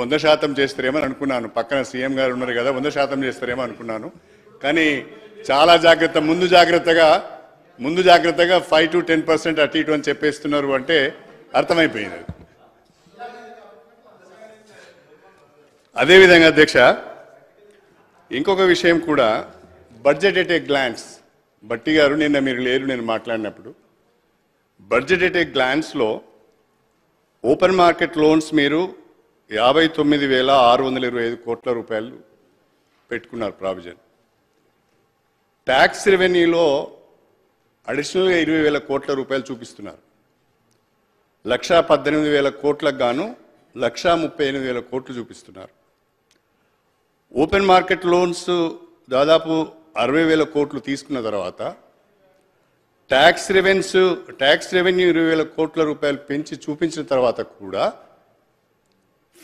100% చేస్తారేమో అనుకున్నాను. పక్కన సీఎం గారు ఉన్నారు కదా, 100% చేస్తారేమో అనుకున్నాను. కానీ చాలా ముందు జాగ్రత్తగా 5 to 10% అటు ఇటు అని చెప్పేస్తున్నారు అంటే అర్థమైపోయింది. అదేవిధంగా అధ్యక్ష, ఇంకొక విషయం కూడా, బడ్జెట్ ఎట్ ఏ గ్లాన్స్. బట్టి గారు నిన్న మీరు లేరు నేను మాట్లాడినప్పుడు, బడ్జెట్ ఎట్ ఏ గ్లాన్స్లో ఓపెన్ మార్కెట్ లోన్స్ మీరు 59,625 కోట్ల రూపాయలు పెట్టుకున్నారు ప్రావిజన్. ట్యాక్స్ రెవెన్యూలో అడిషనల్గా 20,000 కోట్ల రూపాయలు చూపిస్తున్నారు. 118,000 కోట్లకు గాను 138,000 కోట్లు చూపిస్తున్నారు. ఓపెన్ మార్కెట్ లోన్స్ దాదాపు 60,000 కోట్లు తీసుకున్న తర్వాత ట్యాక్స్ రెవెన్యూ 20,000 కోట్ల రూపాయలు పెంచి చూపించిన తర్వాత కూడా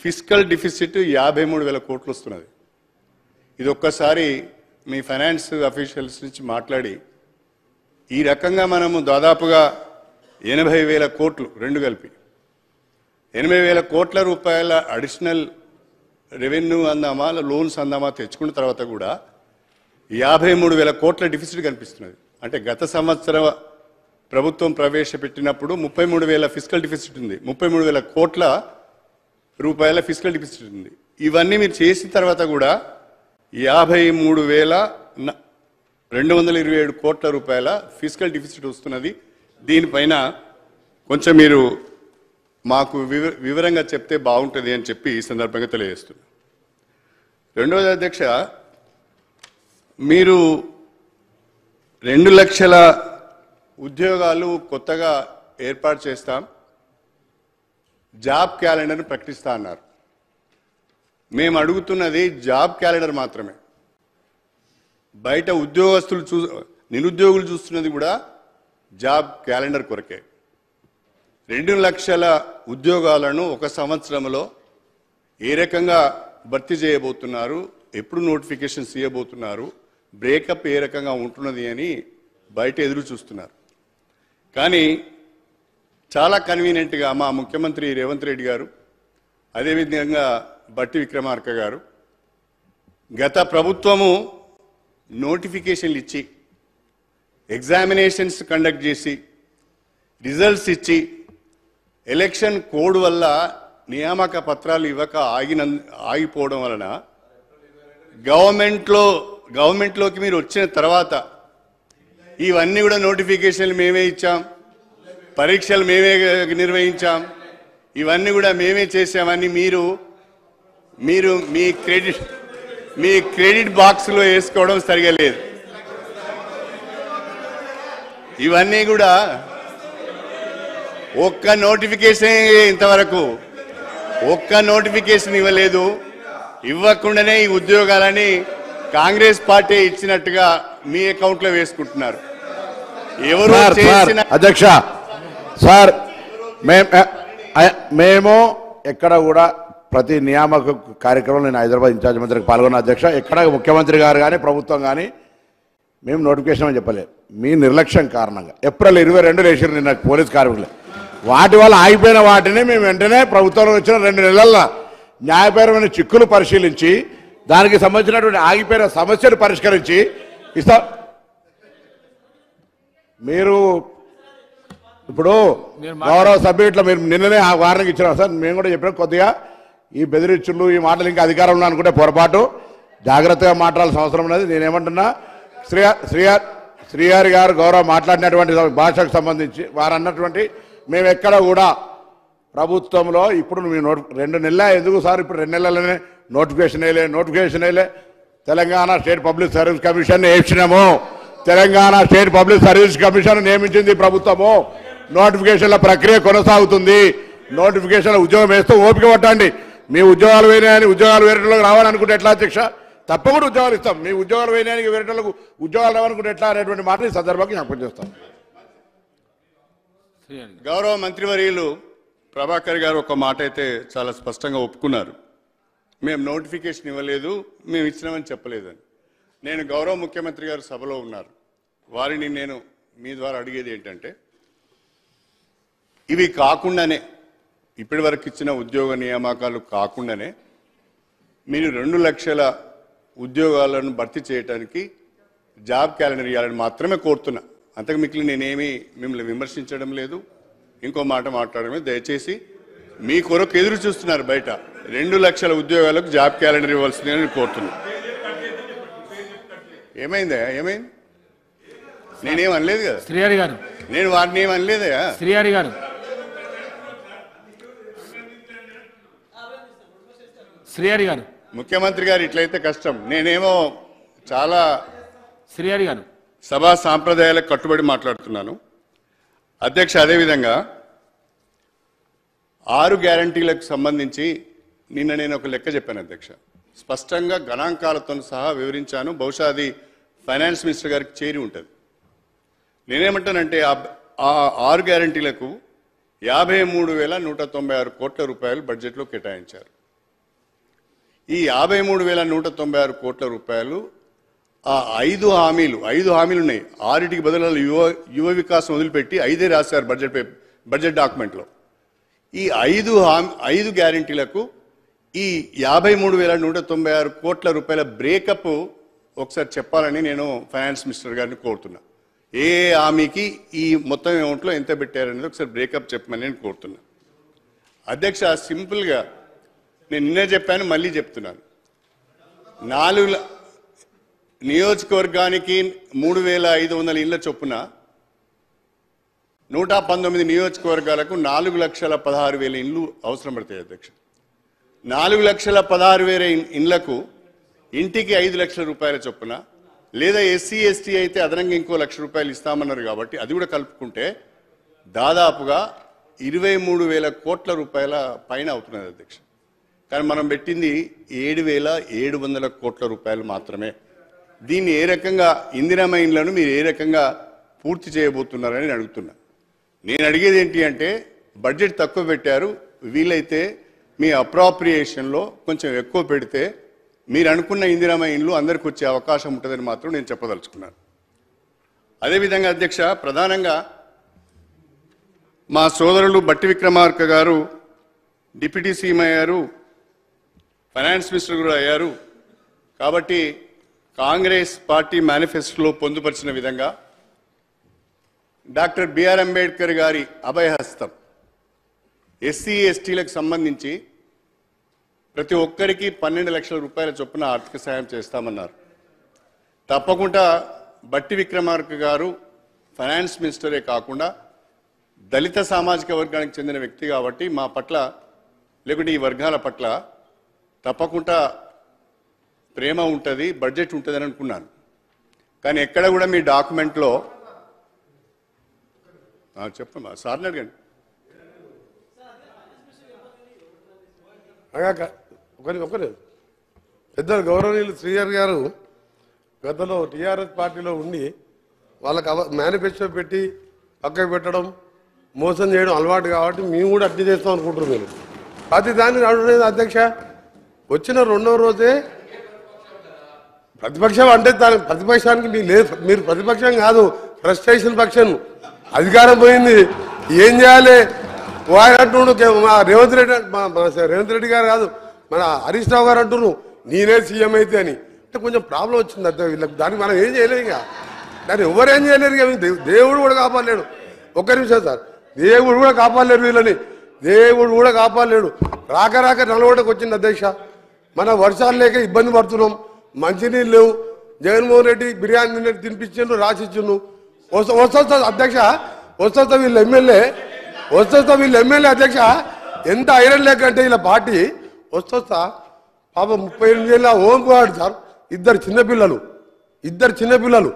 ఫిస్కల్ డిఫిసిట్ 53,000 కోట్లు వస్తున్నది. ఇది ఒక్కసారి మీ ఫైనాన్స్ అఫీషియల్స్ నుంచి మాట్లాడి, ఈ రకంగా మనము దాదాపుగా 80,000 కోట్లు రెండు కలిపి 80,000 కోట్ల రూపాయల అడిషనల్ రెవెన్యూ అందామా లోన్స్ అందామా తెచ్చుకున్న తర్వాత కూడా 53,000 కోట్ల డిఫిసిట్ కనిపిస్తున్నది. అంటే గత సంవత్సరం ప్రభుత్వం ప్రవేశపెట్టినప్పుడు 33,000 ఫిస్కల్ డిఫిసిట్ ఉంది, 33,000 కోట్ల రూపాయల ఫిస్కల్ డిఫిసిట్ ఉంది. ఇవన్నీ మీరు చేసిన తర్వాత కూడా 53,227 కోట్ల రూపాయల ఫిస్కల్ డిఫిసిట్ వస్తున్నది. దీనిపైన కొంచెం మీరు మాకు వివరంగా చెప్తే బాగుంటుంది అని చెప్పి ఈ సందర్భంగా తెలియజేస్తున్నా. రెండవది అధ్యక్ష, మీరు 2 లక్షల ఉద్యోగాలు కొత్తగా ఏర్పాటు చేస్తాం, జాబ్ క్యాలెండర్ను ప్రకటిస్తా అన్నారు. మేము అడుగుతున్నది జాబ్ క్యాలెండర్ మాత్రమే. బయట నిరుద్యోగులు చూస్తున్నది కూడా జాబ్ క్యాలెండర్ కొరకే. 2 లక్షల ఉద్యోగాలను ఒక సంవత్సరంలో ఏ రకంగా భర్తీ చేయబోతున్నారు, ఎప్పుడు నోటిఫికేషన్స్ ఇవ్వబోతున్నారు, బ్రేకప్ ఏ రకంగా ఉంటున్నది అని బయట ఎదురు చూస్తున్నారు. కానీ చాలా కన్వీనియంట్గా మా ముఖ్యమంత్రి రేవంత్ రెడ్డి గారు, అదేవిధంగా బట్టి విక్రమార్క గారు, గత ప్రభుత్వము నోటిఫికేషన్లు ఇచ్చి ఎగ్జామినేషన్స్ కండక్ట్ చేసి రిజల్ట్స్ ఇచ్చి ఎలక్షన్ కోడ్ వల్ల నియామక పత్రాలు ఇవ్వక ఆగిపోవడం వలన గవర్నమెంట్లోకి మీరు వచ్చిన తర్వాత ఇవన్నీ కూడా నోటిఫికేషన్లు మేమే ఇచ్చాం, పరీక్షలు మేమే నిర్వహించాం, ఇవన్నీ కూడా మేమే చేసామని మీరు మీ క్రెడిట్ బాక్స్లో వేసుకోవడం సరిగా లేదు. ఇవన్నీ కూడా ఒక్క నోటిఫికేషన్ ఇంతవరకు ఇవ్వలేదు. ఇవ్వకుండానే ఈ ఉద్యోగాలని కాంగ్రెస్ పార్టీ ఇచ్చినట్టుగా మీ అకౌంట్లో వేసుకుంటున్నారు. ఎవరు చేసిన అధ్యక్ష సార్, మేము ఎక్కడ కూడా ప్రతి నియామక కార్యక్రమంలో నేను హైదరాబాద్ ఇన్ఛార్జ్ మంత్రికి పాల్గొన్న అధ్యక్ష, ఎక్కడ ముఖ్యమంత్రి గారు కానీ ప్రభుత్వం కానీ మేము నోటిఫికేషన్ అని చెప్పలేదు. మీ నిర్లక్ష్యం కారణంగా ఏప్రిల్ 22 వేసారు నిన్న పోలీస్ కార్మికులు. వాటి వల్ల ఆగిపోయిన వాటిని మేము వెంటనే ప్రభుత్వంలో వచ్చిన 2 నెలల్లో న్యాయపరమైన చిక్కులు పరిశీలించి దానికి సంబంధించినటువంటి ఆగిపోయిన సమస్యను పరిష్కరించి ఇస్తా. మీరు ఇప్పుడు గౌరవ సభ్యులు మీరు నిన్ననే ఆ వారానికి ఇచ్చినారు సార్. మేము కూడా చెప్పినాం, కొద్దిగా ఈ బెదిరించులు ఈ మాటలు ఇంకా అధికారంలో అనుకుంటే పొరపాటు, జాగ్రత్తగా మాట్లాడాల్సిన అవసరం ఉన్నది. నేనేమంటున్నా, శ్రీహరి గారు గౌరవ మాట్లాడినటువంటి భాషకు సంబంధించి వారు అన్నటువంటి మేము ఎక్కడ కూడా ప్రభుత్వంలో ఇప్పుడు మీ 2 నెలల ఎందుకు సార్, ఇప్పుడు 2 నెలలనే నోటిఫికేషన్ వేయలే. Telangana state public service commission వేసినాము. Telangana state public service commission నియమించింది ప్రభుత్వము. నోటిఫికేషన్ల ప్రక్రియ కొనసాగుతుంది. నోటిఫికేషన్ల ఉద్యోగం వేస్తూ ఓపిక పట్టండి. మీ ఉద్యోగాలు వేయని ఉద్యోగాలు వేరేటోళ్ళకి రావాలనుకుంటే ఎట్లా అధ్యక్ష? తప్పకుండా ఉద్యోగాలు ఇస్తాం. మీ ఉద్యోగాలు వేయడానికి వేరేటోళ్ళకు ఉద్యోగాలు రావాలనుకుంటే ఎట్లా అనేటువంటి మాట ఈ సందర్భంగా జ్ఞాపకం చేస్తాం. గౌరవ మంత్రివర్యులు ప్రభాకర్ గారు ఒక మాట అయితే చాలా స్పష్టంగా ఒప్పుకున్నారు. మేము నోటిఫికేషన్ ఇవ్వలేదు, మేము ఇచ్చినామని చెప్పలేదని. నేను గౌరవ ముఖ్యమంత్రి గారు సభలో ఉన్నారు, వారిని నేను మీ ద్వారా అడిగేది ఏంటంటే, ఇవి కాకుండానే ఇప్పటి వరకు ఇచ్చిన ఉద్యోగ నియామకాలు కాకుండానే మీరు 2 లక్షల ఉద్యోగాలను భర్తీ చేయడానికి జాబ్ క్యాలెండర్ ఇవ్వాలని మాత్రమే కోరుతున్నా. అంతకు మిగిలిన నేనేమి మిమ్మల్ని విమర్శించడం లేదు, ఇంకో మాట మాట్లాడమే. దయచేసి మీ కొరకు ఎదురు చూస్తున్నారు బయట. 2 లక్షల ఉద్యోగాలకు జాబ్ క్యాలెండర్ ఇవ్వాల్సిందని కోరుతున్నా. ఏమైందా? ఏమైంది? నేనేం అనలేదు కదా శ్రీహరి గారు, నేను వారిని ఏం అనలేదా శ్రీహరి గారు, శ్రీహరి గారు, ముఖ్యమంత్రి గారు ఇట్లయితే కష్టం. నేనేమో చాలా శ్రీహరి గారు సభా సాంప్రదాయాలకు కట్టుబడి మాట్లాడుతున్నాను. అధ్యక్ష, అదేవిధంగా 6 గ్యారంటీలకు సంబంధించి నిన్న నేను ఒక లెక్క చెప్పాను అధ్యక్ష. స్పష్టంగా గణాంకాలతో సహా వివరించాను. బహుశా అది ఫైనాన్స్ మినిస్టర్ గారికి చేరి ఉంటుంది. నేనేమంటానంటే ఆ 6 గ్యారంటీలకు 53,196 కోట్ల రూపాయలు బడ్జెట్లో కేటాయించారు. ఈ 53,196 కోట్ల రూపాయలు ఆ 5 హామీలు ఉన్నాయి. 6టికి బదులు యువ వికాసం వదిలిపెట్టి 5 రాశారు బడ్జెట్ డాక్యుమెంట్లో. ఈ 5 గ్యారంటీలకు ఈ 53,196 కోట్ల రూపాయల బ్రేకప్ ఒకసారి చెప్పాలని నేను ఫైనాన్స్ మినిస్టర్ గారిని కోరుతున్నా. ఏ హామీకి ఈ మొత్తం అమౌంట్లో ఎంత పెట్టారనేది ఒకసారి బ్రేకప్ చెప్పమని నేను కోరుతున్నా. అధ్యక్ష, సింపుల్గా నేను నిన్నే చెప్పాను, మళ్ళీ చెప్తున్నాను. 4 నియోజకవర్గానికి 3,500 ఇళ్ల చొప్పున 119 నియోజకవర్గాలకు 4,16,000 ఇండ్లు అవసరం పడతాయి అధ్యక్ష. 4,16,000 ఇండ్లకు ఇంటికి 5 లక్షల రూపాయల చొప్పున, లేదా ఎస్సీ ఎస్టీ అయితే అదనంగా ఇంకో 1 లక్ష రూపాయలు ఇస్తామన్నారు కాబట్టి అది కూడా కలుపుకుంటే దాదాపుగా 23,000 కోట్ల రూపాయల పైన అవుతున్నది అధ్యక్ష. కానీ మనం పెట్టింది 7,700 కోట్ల రూపాయలు మాత్రమే. దీన్ని ఏ రకంగా ఇందిరమ్మ ఇండ్లను మీరు ఏ రకంగా పూర్తి చేయబోతున్నారని నేను అడుగుతున్నా. నేను అడిగేది ఏంటి అంటే, బడ్జెట్ తక్కువ పెట్టారు, వీలైతే మీ అప్రాప్రియేషన్లో కొంచెం ఎక్కువ పెడితే మీరు అనుకున్న ఇందిరమ్మ ఇండ్లు అందరికి వచ్చే అవకాశం ఉంటుందని మాత్రం నేను చెప్పదలుచుకున్నాను. అదేవిధంగా అధ్యక్ష, ప్రధానంగా మా సోదరులు బట్టి విక్రమార్క గారు డిప్యూటీ సీఎం అయ్యారు, ఫైనాన్స్ మినిస్టర్ కూడా అయ్యారు. కాబట్టి కాంగ్రెస్ పార్టీ మేనిఫెస్టోలో పొందుపరిచిన విధంగా డాక్టర్ బిఆర్ అంబేద్కర్ గారి అభయహస్తం ఎస్సీ ఎస్టీలకు సంబంధించి ప్రతి ఒక్కరికి 12 లక్షల రూపాయల చొప్పున ఆర్థిక సాయం చేస్తామన్నారు. తప్పకుండా బట్టి విక్రమార్క గారు ఫైనాన్స్ మినిస్టరే కాకుండా దళిత సామాజిక వర్గానికి చెందిన వ్యక్తి కాబట్టి మా పట్ల, లేకుంటే ఈ వర్గాల పట్ల తప్పకుండా ప్రేమ ఉంటుంది, బడ్జెట్ ఉంటుందని అనుకున్నాను. కానీ ఎక్కడ కూడా మీ డాక్యుమెంట్లో చెప్పమ్మా, సార్ని అడగండి. ఒకరు పెద్దలు గౌరవనీయులు శ్రీహరి గారు గతంలో టీఆర్ఎస్ పార్టీలో ఉండి వాళ్ళకి మేనిఫెస్టో పెట్టి పక్కకు పెట్టడం, మోసం చేయడం అలవాటు కాబట్టి మేము కూడా అట్లా చేస్తాం అనుకుంటున్నాం. మీరు ప్రతి దాన్ని అడుగులేదు అధ్యక్ష. వచ్చిన 2వ రోజే ప్రతిపక్షం అంటే ప్రతిపక్షానికి మీరు ప్రతిపక్షం కాదు, ఫ్రస్ట్రేషన్ పక్షం. అధికారం పోయింది, ఏం చేయాలి? వారు అంటున్నాడు, మా రేవంత్ రెడ్డి గారు కాదు, మన హరీష్ రావు గారు అంటున్నారు నేనే సీఎం అయితే అని. అంటే కొంచెం ప్రాబ్లం వచ్చింది అర్థం వీళ్ళకి. దానికి మనం ఏం చేయలేము, ఇక దాన్ని ఎవరు ఏం చేయలేరు. ఇక దేవుడు కూడా కాపాడలేడు. ఒక్క నిమిషం సార్, దేవుడు కూడా కాపాడలేడు వీళ్ళని, దేవుడు కూడా కాపాడలేడు. రాక నలగొండకు వచ్చింది అధ్యక్ష. మన వర్షాలు లేక ఇబ్బంది పడుతున్నాం, మంచినీళ్ళు లేవు. జగన్మోహన్ రెడ్డి బిర్యానీ తినిపించిండు, రాసిచ్చిండు. వస్తా అధ్యక్ష, వస్తా వీళ్ళు ఎమ్మెల్యే అధ్యక్ష. ఎంత ఐరన్ లేక అంటే వీళ్ళ పార్టీ వస్తా పాప 38 ఏళ్ళ ఓంకువాడు సార్. ఇద్దరు చిన్నపిల్లలు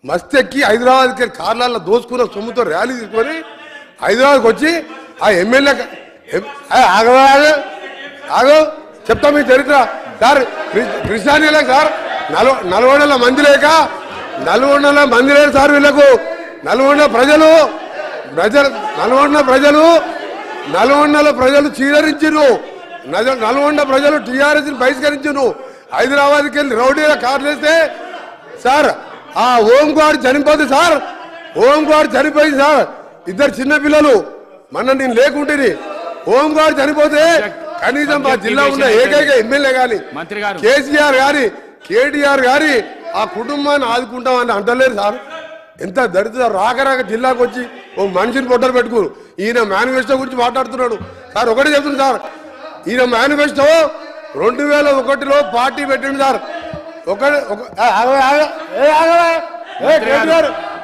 మస్తెక్కి హైదరాబాద్కి కార్లలో దోసుకున్న సొమ్ముతో ర్యాలీ తీసుకొని హైదరాబాద్కి వచ్చి ఆ ఎమ్మెల్యే ఆగో చెప్తా మీ చరిత్ర సార్. కృష్ణానీలే సార్, 400 మంది లేక 400 మంది లేరు సార్ వీళ్ళకు. 400 ప్రజలు చీదరించిరు, 400 ప్రజలు టీఆర్ఎస్ బహిష్కరించును. హైదరాబాద్కి వెళ్ళి రౌడీల కార్లు వేస్తే సార్ ఆ ఓంకాడు చనిపోతుంది సార్. ఓంకాడు చనిపోయింది సార్. ఇద్దరు చిన్నపిల్లలు, మొన్న నేను లేకుంటే ఓంకాడు చనిపోతే కనీసం మా జిల్లా ఉన్న ఏకైక ఎమ్మెల్యే గాని మంత్రి గారు కేసీఆర్ గాని కేటీఆర్ గాని ఆ కుటుంబాన్ని ఆదుకుంటామని అంటలేరు సార్. ఎంత దరిద్ర రాక జిల్లాకు వచ్చి ఓ మనిషిని పొట్టలు పెట్టుకోరు. ఈయన మేనిఫెస్టో గురించి మాట్లాడుతున్నాడు సార్. ఒకటే చెప్తుంది సార్, ఈయన మేనిఫెస్టో 2001లో పార్టీ పెట్టింది సార్.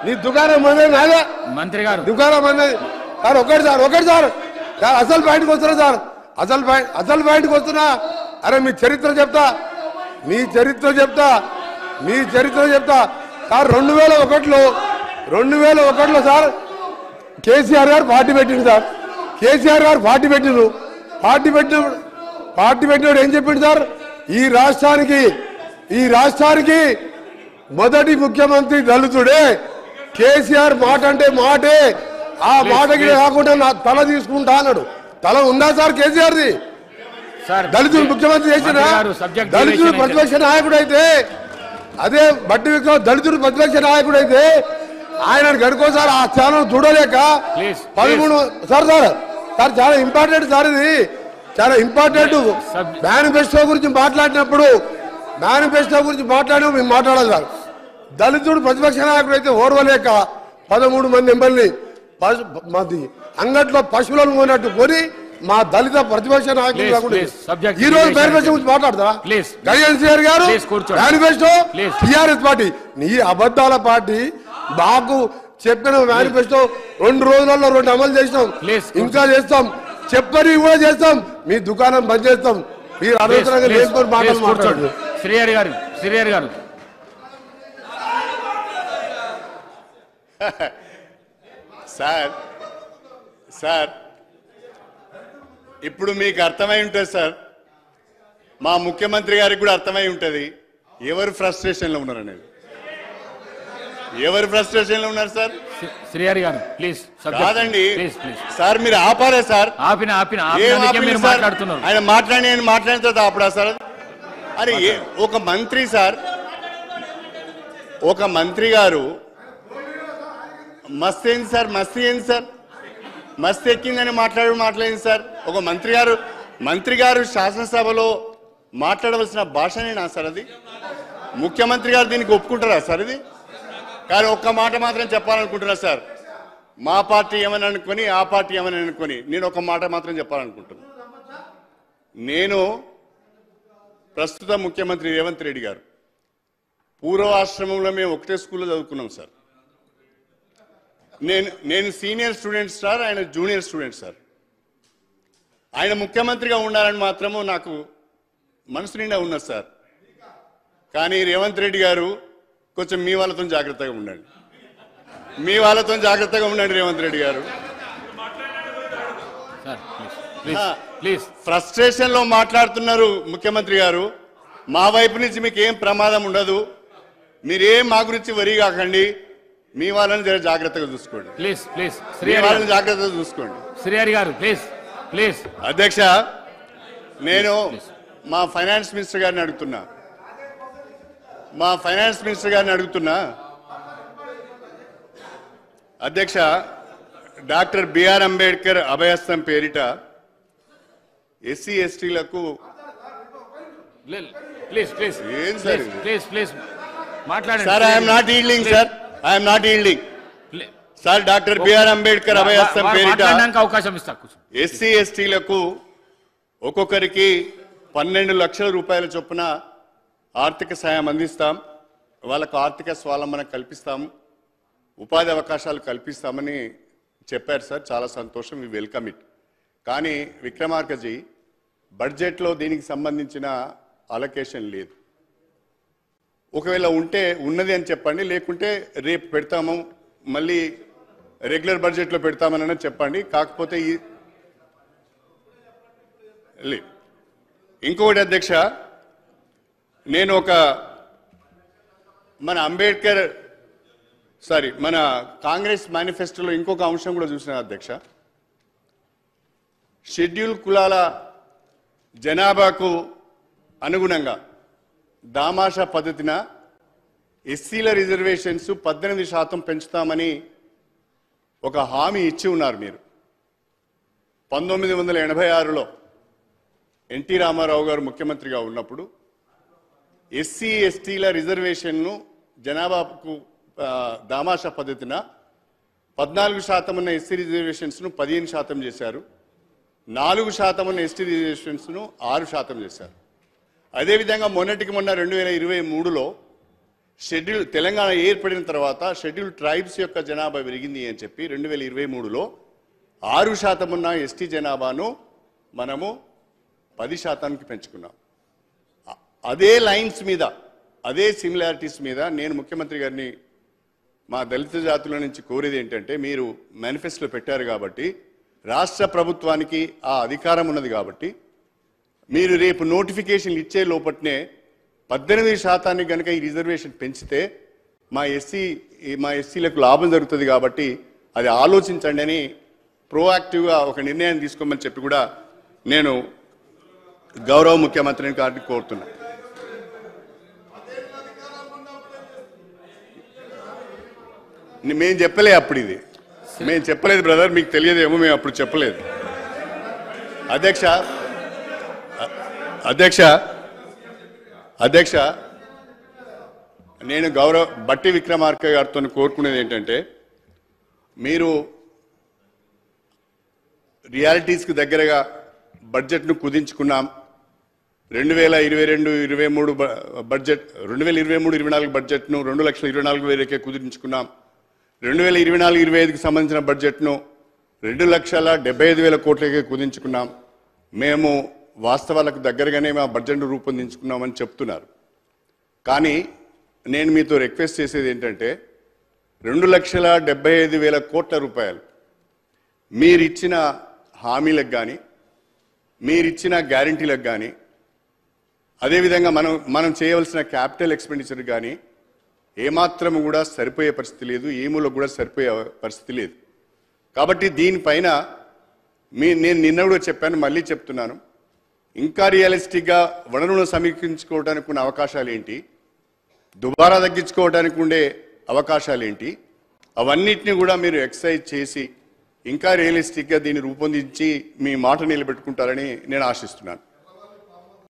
నీ దుకాణం మంది నాదే, మంత్రి గారు దుకాణం మంది సార్. ఒకటి సార్ అసలు పాయింట్కి వస్తున్నా సార్. అసలు పాయింట్కి వస్తున్నా. అరే మీ చరిత్ర చెప్తా సార్. 2001లో సార్ కేసీఆర్ గారు పార్టీ పెట్టిండు సార్. పార్టీ పెట్టినప్పుడు ఏం చెప్పిండు సార్, ఈ రాష్ట్రానికి మొదటి ముఖ్యమంత్రి దళితుడే. కేసీఆర్ మాట అంటే మాటే, ఆ మాటకి కాకుండా నా తల తీసుకుంటా అన్నాడు. తల ఉందా సార్ కేసీఆర్ది? దళితులు ముఖ్యమంత్రి చేసిన దళితుడు ప్రతిపక్ష నాయకుడు అయితే, అదే బట్టి విక్రమ్ దళితుడు ప్రతిపక్ష నాయకుడు అయితే ఆయన గడుకోసారి ఆ స్థానం చూడలేక 13 సార్ చాలా ఇంపార్టెంట్ సార్. ఇది చాలా ఇంపార్టెంట్. మేనిఫెస్టో గురించి మాట్లాడినప్పుడు మేము మాట్లాడాలి సార్. దళితుడు ప్రతిపక్ష నాయకుడు అయితే ఓర్వలేక 13 మంది ఎమ్మెల్యేని అంగట్లో పశువులను కొన్నట్టు కొని మా దళిత ప్రతిపక్ష నాయకులు ఈ రోజు మేనిఫెస్టో గురించి మాట్లాడతారా? కేసీఆర్ గారు మేనిఫెస్టో టీఆర్ఎస్ పార్టీ నీ అబద్ధాల పార్టీ. మాకు చెప్పిన మేనిఫెస్టో 2 రోజులలో 2 అమలు చేసినాం, ఇంకా చేస్తాం, చెప్పని కూడా చేస్తాం. మీ దుకాణం బంద్ చేస్తాం. మీరు అనవసరంగా లేకపోతే మాటలు మాట్లాడు. శ్రీహరి గారు సార్ ఇప్పుడు మీకు అర్థమై ఉంటుంది సార్, మా ముఖ్యమంత్రి గారికి కూడా అర్థమై ఉంటుంది ఎవరు ఫ్రస్ట్రేషన్లో ఉన్నారు అనేది. ఎవరు ఫ్రస్ట్రేషన్లో ఉన్నారు సార్? శ్రీహరి గారు ప్లీజ్. కాదండి సార్, మీరు ఆపారే సార్. మాట్లాడుతున్నారు. ఆయన మాట్లాడిన తర్వాత ఆపడా సార్? అరే ఒక మంత్రి సార్, ఒక మంత్రి గారు మస్త్ ఏంది సార్, మస్త్ ఎక్కిందని మాట్లాడింది సార్. ఒక మంత్రి గారు శాసనసభలో మాట్లాడవలసిన భాషనేనా సార్ అది? ముఖ్యమంత్రి గారు దీనికి ఒప్పుకుంటారా సార్ ఇది? కానీ ఒక్క మాట మాత్రం చెప్పాలనుకుంటున్నా సార్. మా పార్టీ ఏమని అనుకొని ఆ పార్టీ ఏమని అనుకొని నేను ఒక మాట మాత్రం చెప్పాలనుకుంటున్నా. నేను ప్రస్తుత ముఖ్యమంత్రి రేవంత్ రెడ్డి గారు పూర్వాశ్రమంలో మేము ఒకటే స్కూల్లో చదువుకున్నాం సార్. నేను సీనియర్ స్టూడెంట్ సార్, ఆయన జూనియర్ స్టూడెంట్ సార్. ఆయన ముఖ్యమంత్రిగా ఉండాలని మాత్రము నాకు మనసు నిండా ఉన్నది సార్. కానీ రేవంత్ రెడ్డి గారు కొంచెం మీ వాళ్ళతో జాగ్రత్తగా ఉండండి. రేవంత్ రెడ్డి గారు ఫ్రస్ట్రేషన్ లో మాట్లాడుతున్నారు ముఖ్యమంత్రి గారు. మా వైపు నుంచి మీకు ఏం ప్రమాదం ఉండదు, మీరేం మా గురించి వరి కాకండి. మీ వాళ్ళని జాగ్రత్తగా చూసుకోండి. జాగ్రత్తగా చూసుకోండి. శ్రీహరి గారు ప్లీజ్. అధ్యక్ష, నేను మా ఫైనాన్స్ మినిస్టర్ గారిని అడుగుతున్నా. అధ్యక్ష, డాక్టర్ బిఆర్ అంబేద్కర్ అభయస్థం పేరిట ఎస్సీ ఎస్టీలకు sir I'm not yielding sir. Doctor BR Ambedkar అభయస్థం పేరిట అవకాశం ఇస్తా. ఎస్సీ ఎస్టీలకు ఒక్కొక్కరికి 12 లక్షల రూపాయల చొప్పున ఆర్థిక సాయం అందిస్తాం. వాళ్ళకు ఆర్థిక స్వావలంబన కల్పిస్తాము, ఉపాధి అవకాశాలు కల్పిస్తామని చెప్పారు సార్. చాలా సంతోషం, వి వెల్కమ్ ఇట్. కానీ విక్రమార్కజీ, బడ్జెట్లో దీనికి సంబంధించిన అలొకేషన్ లేదు. ఒకవేళ ఉంటే ఉన్నది అని చెప్పండి, లేకుంటే రేపు పెడతాము, మళ్ళీ రెగ్యులర్ బడ్జెట్లో పెడతామని చెప్పండి. కాకపోతే ఇంకొకటి అధ్యక్ష, నేను మన కాంగ్రెస్ మేనిఫెస్టోలో ఇంకొక అంశం కూడా చూసిన అధ్యక్ష. షెడ్యూల్ కులాల జనాభాకు అనుగుణంగా దామాషా పద్ధతిన ఎస్సీల రిజర్వేషన్స్ 18% పెంచుతామని ఒక హామీ ఇచ్చి ఉన్నారు మీరు. 1986లో ఎన్టీ రామారావు గారు ముఖ్యమంత్రిగా ఉన్నప్పుడు ఎస్సీ ఎస్టీల రిజర్వేషన్ను జనాభాకు దామాషా పద్ధతిన 14% ఉన్న ఎస్సీ రిజర్వేషన్స్ను 15% చేశారు. 4% ఉన్న ఎస్టీ రిజర్వేషన్స్ను 6% చేశారు. అదేవిధంగా మొన్నటికి మొన్న 2023లో తెలంగాణ ఏర్పడిన తర్వాత షెడ్యూల్ ట్రైబ్స్ యొక్క జనాభా పెరిగింది అని చెప్పి 2023లో 6% ఉన్న ఎస్టీ జనాభాను మనము 10%కి పెంచుకున్నాం. అదే లైన్స్ మీద, అదే సిమిలారిటీస్ మీద నేను ముఖ్యమంత్రి గారిని మా దళిత జాతుల నుంచి కోరేది ఏంటంటే, మీరు మేనిఫెస్టోలో పెట్టారు కాబట్టి, రాష్ట్ర ప్రభుత్వానికి ఆ అధికారం ఉన్నది కాబట్టి, మీరు రేపు నోటిఫికేషన్లు ఇచ్చే లోపట్నే 18% కనుక ఈ రిజర్వేషన్ పెంచితే మా ఎస్సీలకు లాభం జరుగుతుంది కాబట్టి అది ఆలోచించండి అని ప్రోయాక్టివ్గా ఒక నిర్ణయం తీసుకోమని చెప్పి కూడా నేను గౌరవ ముఖ్యమంత్రిని గారిని కోరుతున్నా. మేము చెప్పలే అప్పుడు, ఇది మేము చెప్పలేదు బ్రదర్, మీకు తెలియదేమో, మేము అప్పుడు చెప్పలేదు. అధ్యక్ష నేను గౌరవ బట్టి విక్రమార్క గారితో కోరుకునేది ఏంటంటే, మీరు రియాలిటీస్కి దగ్గరగా బడ్జెట్ను కుదించుకున్నాం. 2022-23 బడ్జెట్, 2023-24 బడ్జెట్ను 2,24,000కే కుదించుకున్నాం. 2024-25కి సంబంధించిన బడ్జెట్ను 2,75,000 కోట్లకే కుదించుకున్నాం. మేము వాస్తవాలకు దగ్గరగానే మా బడ్జెట్ను రూపొందించుకున్నామని చెప్తున్నారు. కానీ నేను మీతో రిక్వెస్ట్ చేసేది ఏంటంటే, 2,75,000 కోట్ల రూపాయలు మీరిచ్చిన హామీలకు కానీ, మీరిచ్చిన గ్యారంటీలకు కానీ, అదేవిధంగా మనం చేయవలసిన క్యాపిటల్ ఎక్స్పెండిచర్ కానీ ఏమాత్రం కూడా సరిపోయే పరిస్థితి లేదు, ఏమూలో కూడా సరిపోయే పరిస్థితి లేదు. కాబట్టి దీనిపైన నేను నిన్న కూడా చెప్పాను, మళ్ళీ చెప్తున్నాను, ఇంకా రియలిస్టిక్గా వనరులను సమీక్షించుకోవడానికి ఉన్న అవకాశాలు ఏంటి, దుబారా తగ్గించుకోవడానికి ఉండే అవకాశాలు ఏంటి, అవన్నిటిని కూడా మీరు ఎక్సర్సైజ్ చేసి ఇంకా రియలిస్టిక్గా దీన్ని రూపొందించి మీ మాట నిలబెట్టుకుంటారని నేను ఆశిస్తున్నాను.